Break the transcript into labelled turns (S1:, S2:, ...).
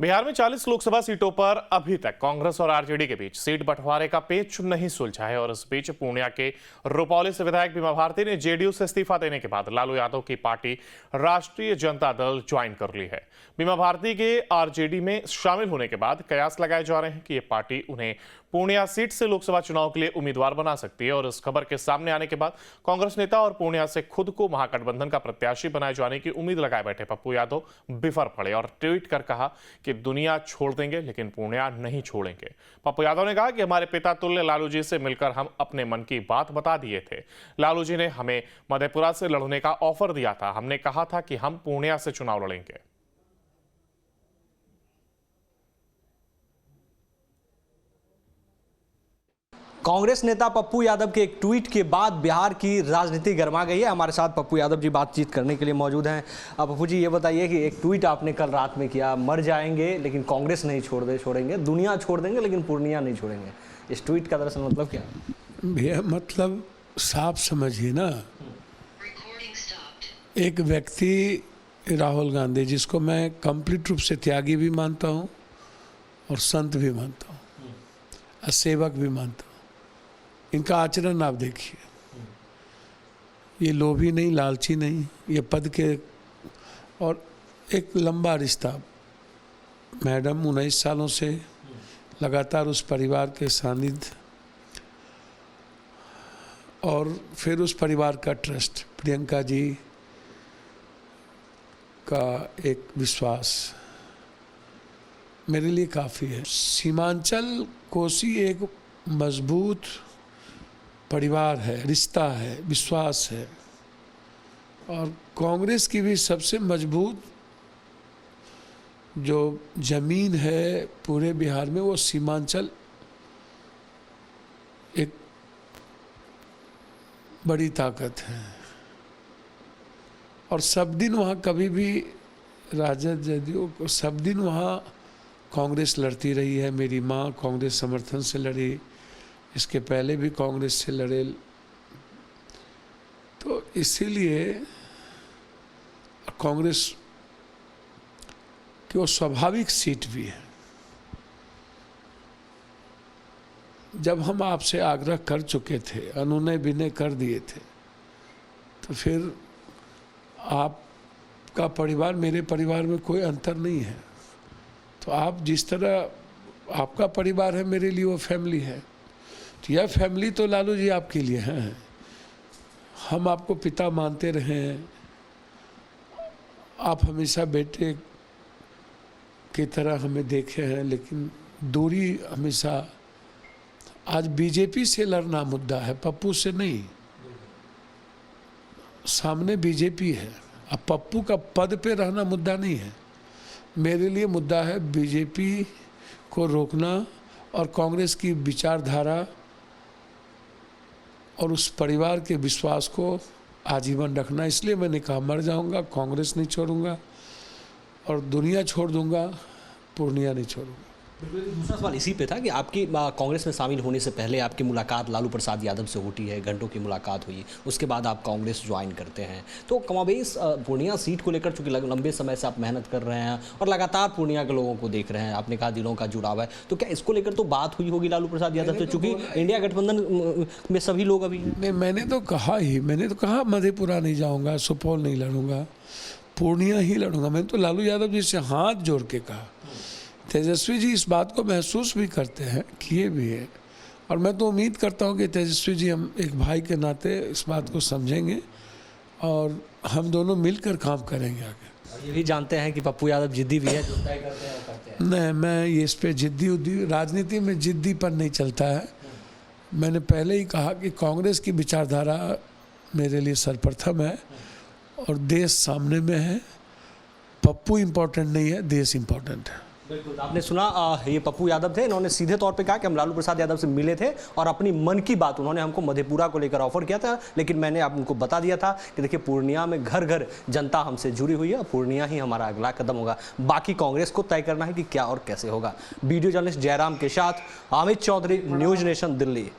S1: बिहार में 40 लोकसभा सीटों पर अभी तक कांग्रेस और आरजेडी के बीच सीट बंटवारे का पेच नहीं सुलझा है और इस बीच पूर्णिया के रुपौली से विधायक बीमा भारती ने जेडीयू से इस्तीफा देने के बाद लालू यादव की पार्टी राष्ट्रीय जनता दल ज्वाइन कर ली है। बीमा भारती के आरजेडी में शामिल होने के बाद कयास लगाए जा रहे हैं कि ये पार्टी उन्हें पूर्णिया सीट से लोकसभा चुनाव के लिए उम्मीदवार बना सकती है और इस खबर के सामने आने के बाद कांग्रेस नेता और पूर्णिया से खुद को महागठबंधन का प्रत्याशी बनाए जाने की उम्मीद लगाए बैठे पप्पू यादव बिफर पड़े और ट्वीट कर कहा कि दुनिया छोड़ देंगे लेकिन पूर्णिया नहीं छोड़ेंगे। पप्पू यादव ने कहा कि हमारे पिता तुल्य लालू जी से मिलकर हम अपने मन की बात बता दिए थे। लालू जी ने हमें मधेपुरा से लड़ने का ऑफर दिया था। हमने कहा था कि हम पूर्णिया से चुनाव लड़ेंगे।
S2: कांग्रेस नेता पप्पू यादव के एक ट्वीट के बाद बिहार की राजनीति गर्मा गई है। हमारे साथ पप्पू यादव जी बातचीत करने के लिए मौजूद हैं। अब पप्पू जी ये बताइए कि एक ट्वीट आपने कल रात में किया, मर जाएंगे लेकिन कांग्रेस नहीं छोड़ेंगे, दुनिया छोड़ देंगे लेकिन पूर्णिया नहीं छोड़ेंगे। इस ट्वीट का दरअसल मतलब क्या है?
S3: भैया मतलब साफ समझिए ना, एक व्यक्ति राहुल गांधी जिसको मैं कंप्लीट रूप से त्यागी भी मानता हूँ और संत भी मानता हूँ और सेवक भी मानता हूँ, इनका आचरण आप देखिए, ये लोभी नहीं, लालची नहीं, ये पद के और एक लंबा रिश्ता। मैडम 19 सालों से लगातार उस परिवार के सानिध्य और फिर उस परिवार का ट्रस्ट, प्रियंका जी का एक विश्वास मेरे लिए काफ़ी है। सीमांचल कोसी एक मजबूत परिवार है, रिश्ता है, विश्वास है और कांग्रेस की भी सबसे मजबूत जो जमीन है पूरे बिहार में वो सीमांचल एक बड़ी ताकत है और सब दिन वहाँ कभी भी राजद जदयू को सब दिन वहाँ कांग्रेस लड़ती रही है। मेरी माँ कांग्रेस समर्थन से लड़ी, इसके पहले भी कांग्रेस से लड़े, तो इसीलिए कांग्रेस की वो स्वाभाविक सीट भी है। जब हम आपसे आग्रह कर चुके थे, अनुनय विनय कर दिए थे, तो फिर आपका परिवार मेरे परिवार में कोई अंतर नहीं है। तो आप जिस तरह आपका परिवार है मेरे लिए वो फैमिली है, तो यह फैमिली तो लालू जी आपके लिए हैं। हम आपको पिता मानते रहे हैं, आप हमेशा बेटे की तरह हमें देखे हैं, लेकिन दूरी हमेशा। आज बीजेपी से लड़ना मुद्दा है, पप्पू से नहीं। सामने बीजेपी है, अब पप्पू का पद पे रहना मुद्दा नहीं है। मेरे लिए मुद्दा है बीजेपी को रोकना और कांग्रेस की विचारधारा और उस परिवार के विश्वास को आजीवन रखना। इसलिए मैंने कहा मर जाऊंगा, कांग्रेस नहीं छोड़ूंगा और दुनिया छोड़ दूंगा, पूर्णिया नहीं छोड़ूंगा।
S2: दूसरा सवाल इसी पे था कि आपकी कांग्रेस में शामिल होने से पहले आपकी मुलाकात लालू प्रसाद यादव से होती है, घंटों की मुलाकात हुई, उसके बाद आप कांग्रेस ज्वाइन करते हैं। तो कमाबेश पूर्णिया सीट को लेकर चूंकि लंबे समय से आप मेहनत कर रहे हैं और लगातार पूर्णिया के लोगों को देख रहे हैं, आपने कहा दिलों का जुड़ाव है, तो क्या इसको लेकर तो बात हुई होगी लालू प्रसाद यादव से, चूंकि इंडिया गठबंधन में सभी लोग अभी
S3: नहीं, मैंने तो कहा मधेपुरा नहीं जाऊँगा, सुपौल नहीं लड़ूंगा, पूर्णिया ही लड़ूंगा। मैंने तो लालू यादव जी से हाथ जोड़ के कहा। तेजस्वी जी इस बात को महसूस भी करते हैं, किए भी है, और मैं तो उम्मीद करता हूं कि तेजस्वी जी हम एक भाई के नाते इस बात को समझेंगे और हम दोनों मिलकर काम करेंगे आगे।
S2: ये भी जानते हैं कि पप्पू यादव जिद्दी भी है, जो तय करते हैं वो करते हैं।
S3: नहीं, मैं ये इस पर जिद्दी राजनीति में जिद्दी पर नहीं चलता है। मैंने पहले ही कहा कि कांग्रेस की विचारधारा मेरे लिए सर्वप्रथम है और देश सामने में है। पप्पू इम्पोर्टेंट नहीं है, देश इम्पोर्टेंट है।
S2: बिल्कुल, आपने सुना, ये पप्पू यादव थे। इन्होंने सीधे तौर पे कहा कि हम लालू प्रसाद यादव से मिले थे और अपनी मन की बात उन्होंने हमको मधेपुरा को लेकर ऑफर किया था, लेकिन मैंने आप उनको बता दिया था कि देखिए पूर्णिया में घर घर जनता हमसे जुड़ी हुई है, पूर्णिया ही हमारा अगला कदम होगा, बाकी कांग्रेस को तय करना है कि क्या और कैसे होगा। वीडियो जर्नलिस्ट जयराम के साथ अमित चौधरी, न्यूज नेशन, दिल्ली।